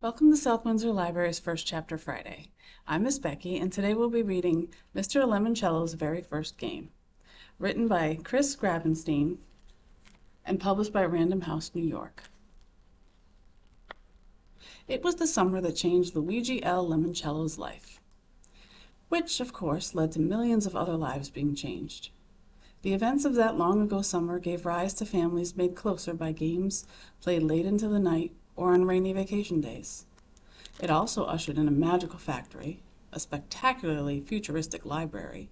Welcome to South Windsor Library's First Chapter Friday. I'm Miss Becky, and today we'll be reading Mr. Lemoncello's Very First Game, written by Chris Grabenstein and published by Random House, New York. It was the summer that changed Luigi L. Lemoncello's life, which, of course, led to millions of other lives being changed. The events of that long-ago summer gave rise to families made closer by games played late into the night or on rainy vacation days. It also ushered in a magical factory, a spectacularly futuristic library,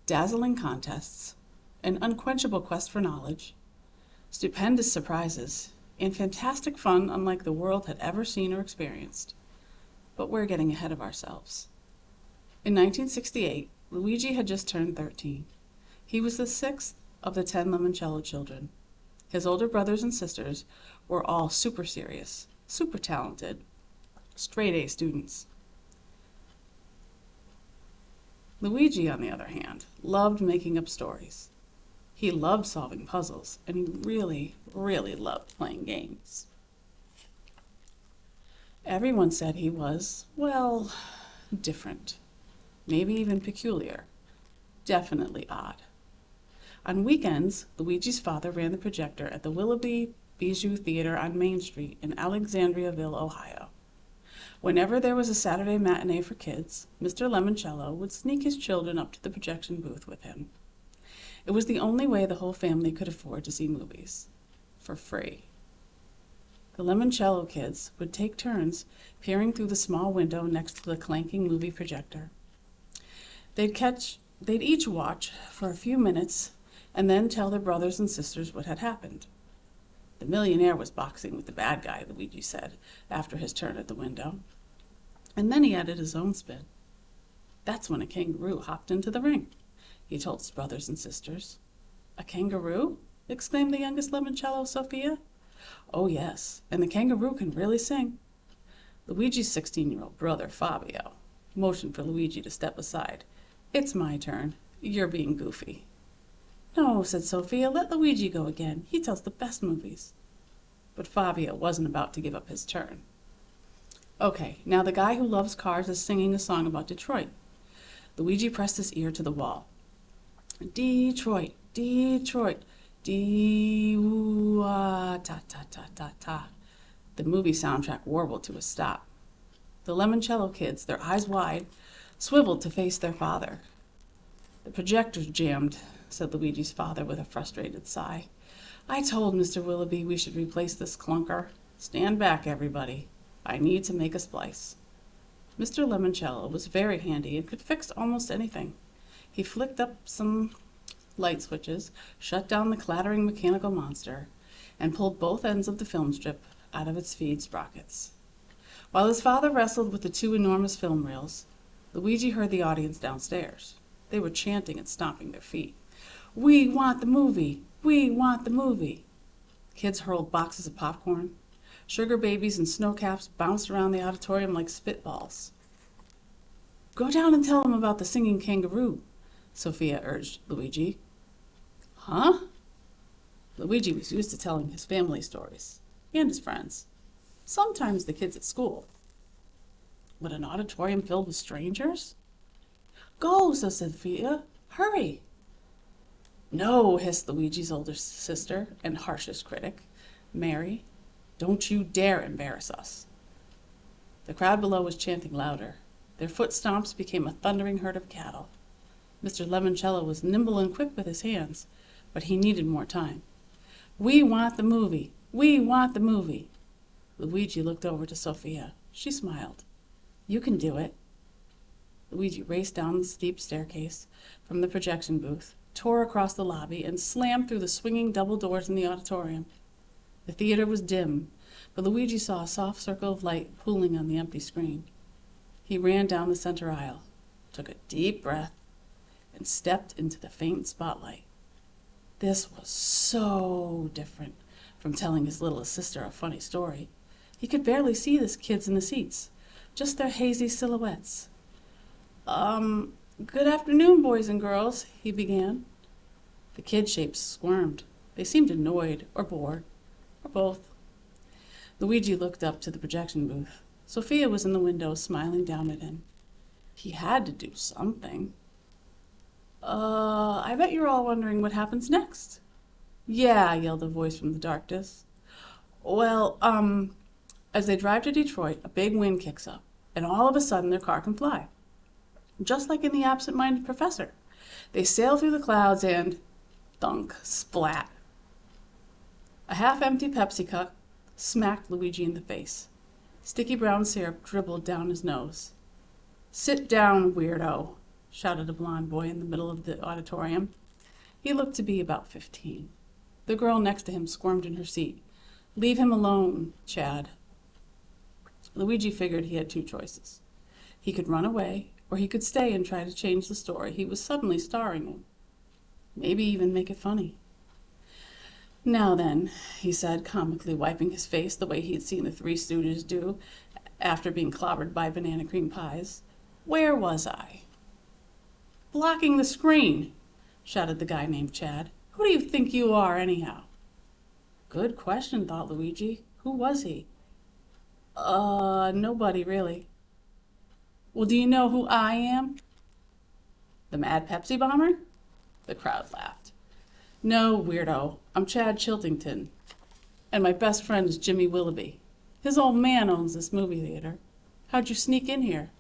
dazzling contests, an unquenchable quest for knowledge, stupendous surprises, and fantastic fun unlike the world had ever seen or experienced. But we're getting ahead of ourselves. In 1968, Luigi had just turned 13. He was the sixth of the 10 Lemoncello children. His older brothers and sisters were all super serious, super talented, straight-A students. Luigi, on the other hand, loved making up stories. He loved solving puzzles, and he really, really loved playing games. Everyone said he was, well, different, maybe even peculiar, definitely odd. On weekends, Luigi's father ran the projector at the Willoughby Bijou Theater on Main Street in Alexandriaville, Ohio. Whenever there was a Saturday matinee for kids, Mr. Lemoncello would sneak his children up to the projection booth with him. It was the only way the whole family could afford to see movies, for free. The Lemoncello kids would take turns peering through the small window next to the clanking movie projector. They'd each watch for a few minutes and then tell their brothers and sisters what had happened. The millionaire was boxing with the bad guy, Luigi said, after his turn at the window. And then he added his own spin. That's when a kangaroo hopped into the ring, he told his brothers and sisters. A kangaroo? Exclaimed the youngest Lemoncello, Sophia. Oh, yes, and the kangaroo can really sing. Luigi's 16-year-old brother, Fabio, motioned for Luigi to step aside. It's my turn. You're being goofy. No, said Sophia, let Luigi go again. He tells the best movies. But Fabio wasn't about to give up his turn. Okay, now the guy who loves cars is singing a song about Detroit. Luigi pressed his ear to the wall. Detroit, Detroit, dee-woo-ah-ta-ta-ta-ta-ta. The movie soundtrack warbled to a stop. The Lemoncello kids, their eyes wide, swiveled to face their father. The projector's jammed, said Luigi's father with a frustrated sigh. I told Mr. Willoughby we should replace this clunker. Stand back, everybody. I need to make a splice. Mr. Lemoncello was very handy and could fix almost anything. He flicked up some light switches, shut down the clattering mechanical monster, and pulled both ends of the film strip out of its feed sprockets. While his father wrestled with the two enormous film reels, Luigi heard the audience downstairs. They were chanting and stomping their feet. We want the movie! We want the movie! Kids hurled boxes of popcorn. Sugar babies and snow caps bounced around the auditorium like spitballs. Go down and tell them about the singing kangaroo, Sophia urged Luigi. Huh? Luigi was used to telling his family stories, and his friends. Sometimes the kids at school. Would an auditorium filled with strangers? Go, said Sophia. Hurry! No, hissed Luigi's older sister and harshest critic, Mary. Don't you dare embarrass us. The crowd below was chanting louder. Their foot stomps became a thundering herd of cattle. Mr. Lemoncello was nimble and quick with his hands, but he needed more time. We want the movie! We want the movie! Luigi looked over to Sophia. She smiled. You can do it. Luigi raced down the steep staircase from the projection booth, tore across the lobby, and slammed through the swinging double doors in the auditorium. The theater was dim, but Luigi saw a soft circle of light pooling on the empty screen. He ran down the center aisle, took a deep breath, and stepped into the faint spotlight. This was so different from telling his little sister a funny story. He could barely see the kids in the seats, just their hazy silhouettes. Good afternoon, boys and girls, he began. The kid shapes squirmed. They seemed annoyed or bored, or both. Luigi looked up to the projection booth. Sophia was in the window, smiling down at him. He had to do something. I bet you're all wondering what happens next. Yeah, yelled a voice from the darkness. Well, as they drive to Detroit, a big wind kicks up, and all of a sudden their car can fly. Just like in The Absent-Minded Professor. They sail through the clouds and thunk, splat. A half-empty Pepsi cup smacked Luigi in the face. Sticky brown syrup dribbled down his nose. Sit down, weirdo, shouted a blond boy in the middle of the auditorium. He looked to be about 15. The girl next to him squirmed in her seat. Leave him alone, Chad. Luigi figured he had two choices. He could run away, or he could stay and try to change the story he was suddenly starring in. Maybe even make it funny. Now then, he said, comically wiping his face the way he had seen the Three Stooges do after being clobbered by banana cream pies. Where was I? Blocking the screen, shouted the guy named Chad. Who do you think you are, anyhow? Good question, thought Luigi. Who was he? Nobody, really. Well, do you know who I am? The Mad Pepsi Bomber? The crowd laughed. No, weirdo. I'm Chad Chiltington. And my best friend is Jimmy Willoughby. His old man owns this movie theater. How'd you sneak in here?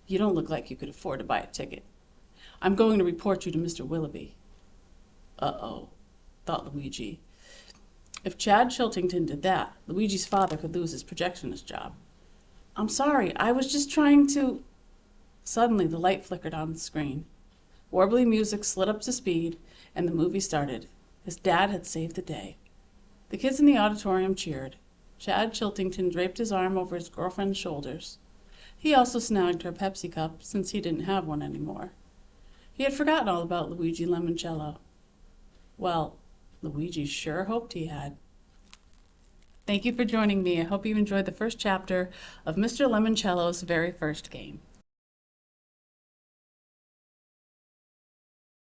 You don't look like you could afford to buy a ticket. I'm going to report you to Mr. Willoughby. Uh-oh, thought Luigi. If Chad Chiltington did that, Luigi's father could lose his projectionist job. I'm sorry, I was just trying to... Suddenly, the light flickered on the screen. Warbly music slid up to speed, and the movie started. His dad had saved the day. The kids in the auditorium cheered. Chad Chiltington draped his arm over his girlfriend's shoulders. He also snagged her Pepsi cup, since he didn't have one anymore. He had forgotten all about Luigi Lemoncello. Well, Luigi sure hoped he had. Thank you for joining me. I hope you enjoyed the first chapter of Mr. Lemoncello's very first game.